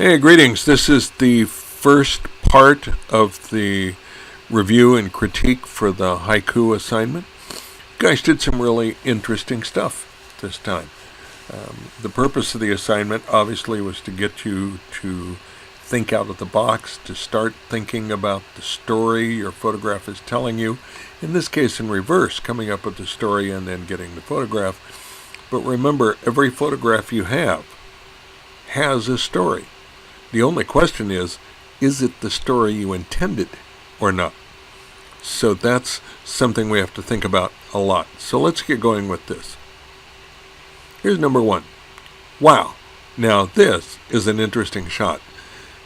Hey, greetings. This is the first part of the review and critique for the Heiku assignment. You guys did some really interesting stuff this time. The purpose of the assignment obviously was to get you to think out of the box, to start thinking about the story your photograph is telling you. In this case, in reverse, coming up with the story and then getting the photograph. But remember, every photograph you have has a story. The only question is it the story you intended or not? So that's something we have to think about a lot. So let's get going with this. Here's number one. Wow. Now this is an interesting shot.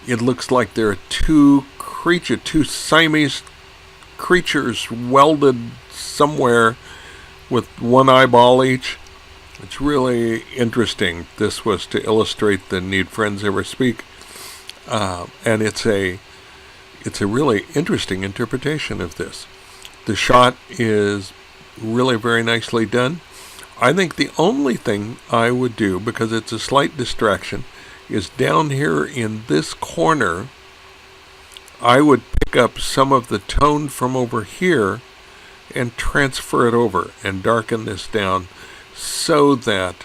It looks like there are two Siamese creatures welded somewhere with one eyeball each. It's really interesting. This was to illustrate the Need Friends Ever Speak. And it's a really interesting interpretation of this. The shot is really very nicely done. I think the only thing I would do, because it's a slight distraction, is down here in this corner, I would pick up some of the tone from over here and transfer it over and darken this down so that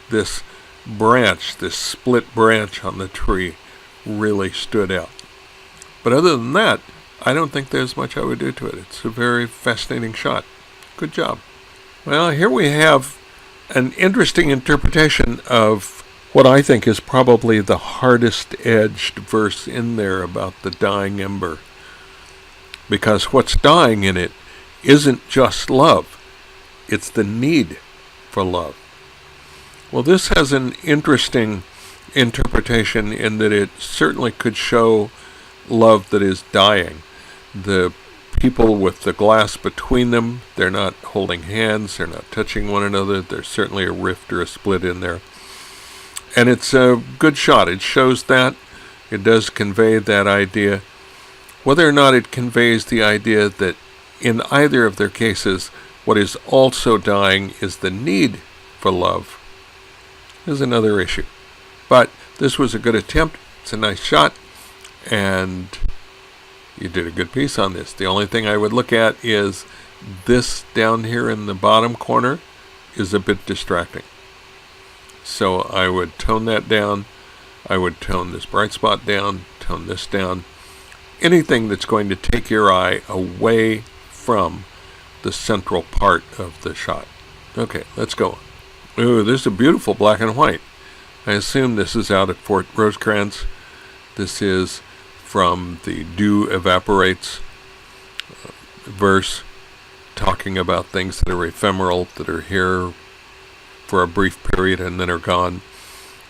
this branch, this split branch on the tree, really stood out. But other than that, I don't think there's much I would do to it. It's a very fascinating shot. Good job. Well, here we have an interesting interpretation of what I think is probably the hardest edged verse in there about the dying ember. Because what's dying in it isn't just love. It's the need for love. Well, this has an interesting interpretation in that it certainly could show love that is dying. The people with the glass between them, they're not holding hands, they're not touching one another. There's certainly a rift or a split in there. And it's a good shot. It shows that. It does convey that idea. Whether or not it conveys the idea that in either of their cases, what is also dying is the need for love is another issue. But this was a good attempt. It's a nice shot. And you did a good piece on this. The only thing I would look at is this down here in the bottom corner is a bit distracting. So I would tone that down. I would tone this bright spot down, tone this down. Anything that's going to take your eye away from the central part of the shot. Okay, let's go. Ooh, this is a beautiful black and white. I assume this is out at Fort Rosecrans. This is from the Dew Evaporates verse, talking about things that are ephemeral, that are here for a brief period and then are gone.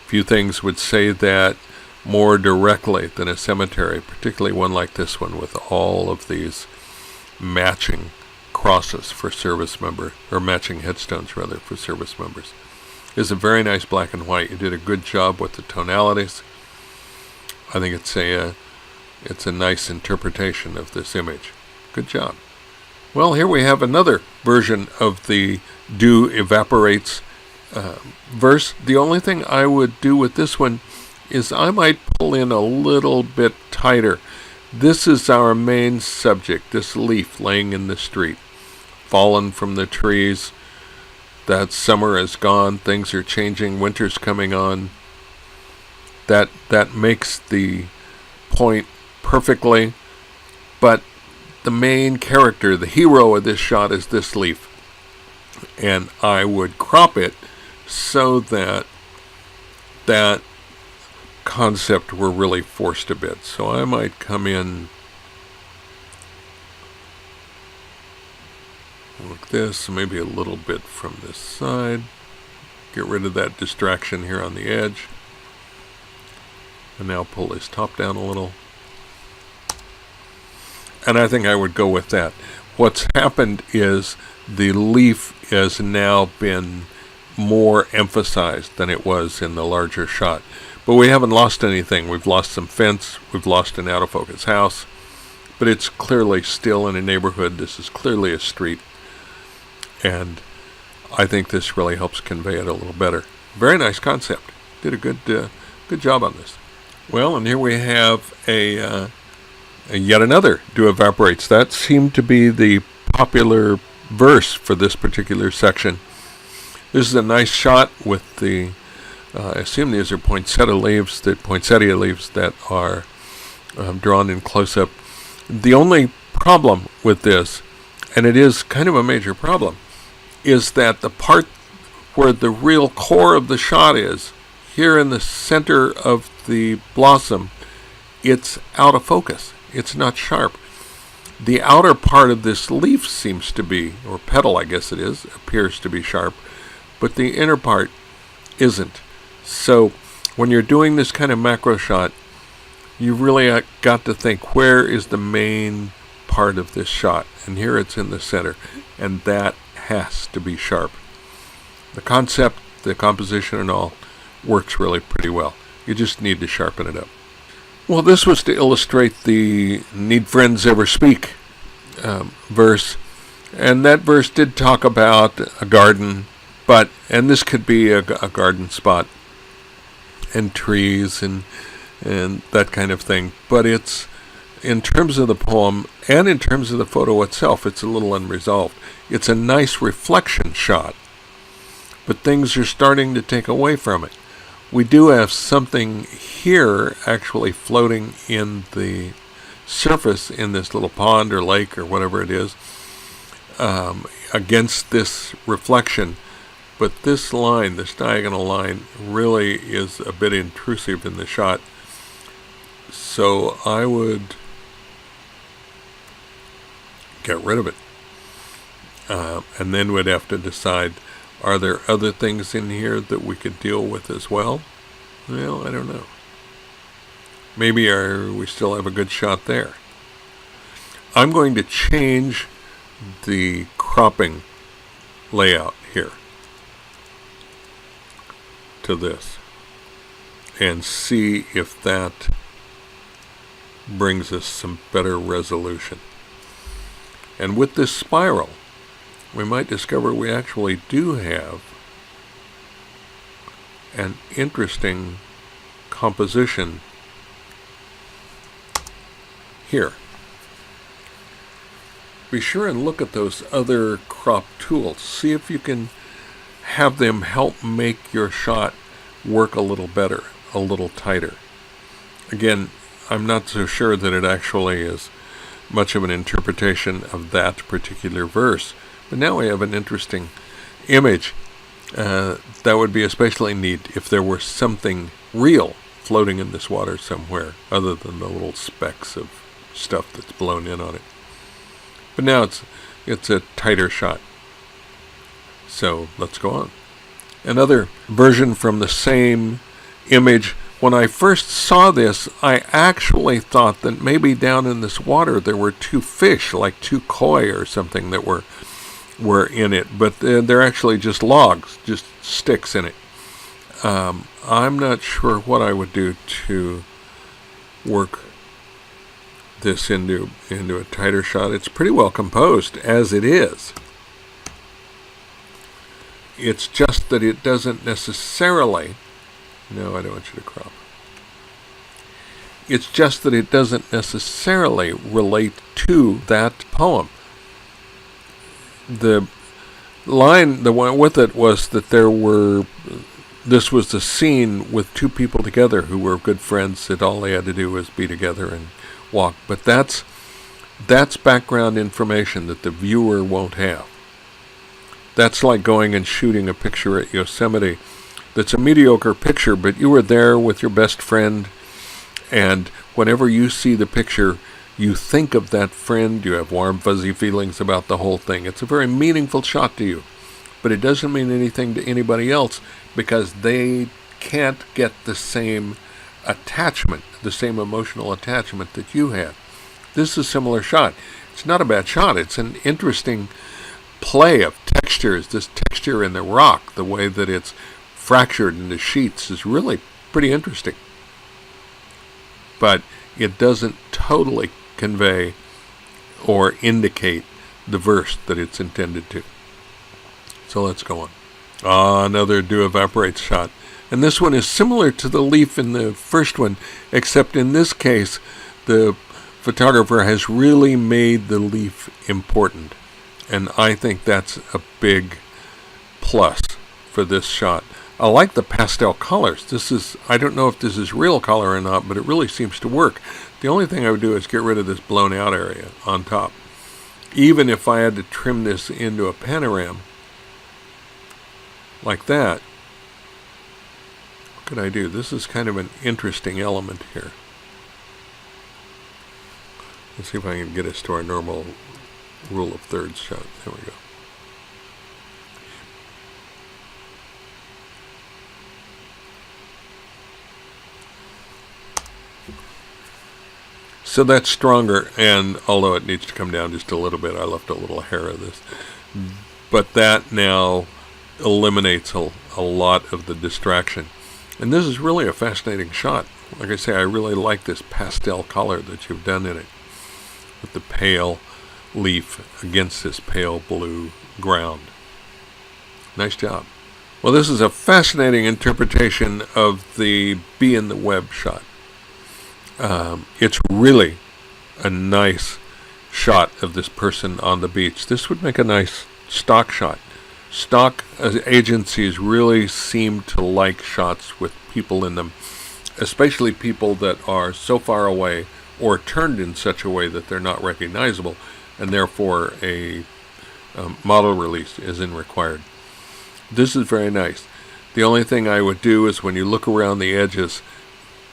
Few things would say that more directly than a cemetery, particularly one like this one with all of these matching crosses for service members, or matching headstones rather, for service members. It's a very nice black and white. You did a good job with the tonalities. I think it's a nice interpretation of this image. Good job. Well, here we have another version of the Dew Evaporates verse. The only thing I would do with this one is I might pull in a little bit tighter. This is our main subject, this leaf laying in the street, fallen from the trees. That summer is gone, things are changing, winter's coming on. That makes the point perfectly, but the main character, the hero of this shot, is this leaf. And I would crop it so that that concept were really forced a bit. So I might come in like this, maybe a little bit from this side. Get rid of that distraction here on the edge. And now pull this top down a little. And I think I would go with that. What's happened is the leaf has now been more emphasized than it was in the larger shot. But we haven't lost anything. We've lost some fence. We've lost an out-of-focus house. But it's clearly still in a neighborhood. This is clearly a street. And I think this really helps convey it a little better. Very nice concept. Did a good job on this. Well, and here we have a yet another dew evaporates. That seemed to be the popular verse for this particular section. This is a nice shot with the, I assume these are poinsettia leaves that are drawn in close-up. The only problem with this, and it is kind of a major problem, is that the part where the real core of the shot is, here in the center of the blossom, it's out of focus. It's not sharp. The outer part of this leaf seems to be, or petal I guess it is, appears to be sharp, but the inner part isn't. So when you're doing this kind of macro shot, you really got to think, where is the main part of this shot? And here it's in the center, and that has to be sharp. The concept, the composition and all works really pretty well. You just need to sharpen it up. Well, this was to illustrate the Need Friends Ever Speak verse, and that verse did talk about a garden, and this could be a garden spot and trees and that kind of thing, but it's, in terms of the poem and in terms of the photo itself, it's a little unresolved. It's a nice reflection shot, but things are starting to take away from it. We do have something here actually floating in the surface in this little pond or lake or whatever it is, against this reflection. But this line, this diagonal line, really is a bit intrusive in the shot. So I would get rid of it. And then we'd have to decide, are there other things in here that we could deal with as well? Well, I don't know. Maybe we still have a good shot there. I'm going to change the cropping layout here to this and see if that brings us some better resolution. And with this spiral, we might discover we actually do have an interesting composition here. Be sure and look at those other crop tools. See if you can have them help make your shot work a little better, a little tighter. Again, I'm not so sure that it actually is much of an interpretation of that particular verse, but now we have an interesting image. That would be especially neat if there were something real floating in this water somewhere other than the little specks of stuff that's blown in on it. But now it's a tighter shot. So let's go on. Another version from the same image. When I first saw this, I actually thought that maybe down in this water there were two fish, like two koi or something, that were in it, but they're actually just logs, just sticks in it. I'm not sure what I would do to work this into a tighter shot. It's pretty well composed as it is. It's just that it doesn't necessarily, no, I don't want you to crop. It's just that it doesn't necessarily relate to that poem. The line that went with it was that this was the scene with two people together who were good friends, that all they had to do was be together and walk. But that's background information that the viewer won't have. That's like going and shooting a picture at Yosemite that's a mediocre picture, but you were there with your best friend, and whenever you see the picture, you think of that friend, you have warm, fuzzy feelings about the whole thing. It's a very meaningful shot to you, but it doesn't mean anything to anybody else because they can't get the same attachment, the same emotional attachment that you had. This is a similar shot. It's not a bad shot. It's an interesting play of textures. This texture in the rock, the way that it's fractured into sheets, is really pretty interesting. But it doesn't totally convey or indicate the verse that it's intended to. So let's go on. Another dew evaporates shot. And this one is similar to the leaf in the first one, except in this case, the photographer has really made the leaf important. And I think that's a big plus for this shot. I like the pastel colors. I don't know if this is real color or not, but it really seems to work. The only thing I would do is get rid of this blown out area on top. Even if I had to trim this into a panorama, like that, what could I do? This is kind of an interesting element here. Let's see if I can get us to our normal rule of thirds shot. There we go. So that's stronger, and although it needs to come down just a little bit, I left a little hair of this. But that now eliminates a lot of the distraction. And this is really a fascinating shot. Like I say, I really like this pastel color that you've done in it, with the pale leaf against this pale blue ground. Nice job. Well, this is a fascinating interpretation of the bee in the web shot. It's really a nice shot of this person on the beach. This would make a nice stock shot. Stock agencies really seem to like shots with people in them, especially people that are so far away or turned in such a way that they're not recognizable, and therefore a model release isn't required. This is very nice. The only thing I would do is when you look around the edges,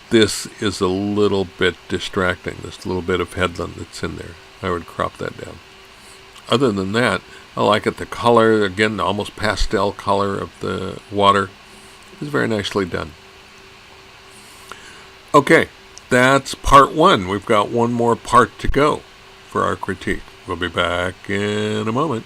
this is a little bit distracting, this little bit of headland that's in there. I would crop that down. Other than that, I like it. The color, again, the almost pastel color of the water is very nicely done. Okay, that's part one. We've got one more part to go for our critique. We'll be back in a moment.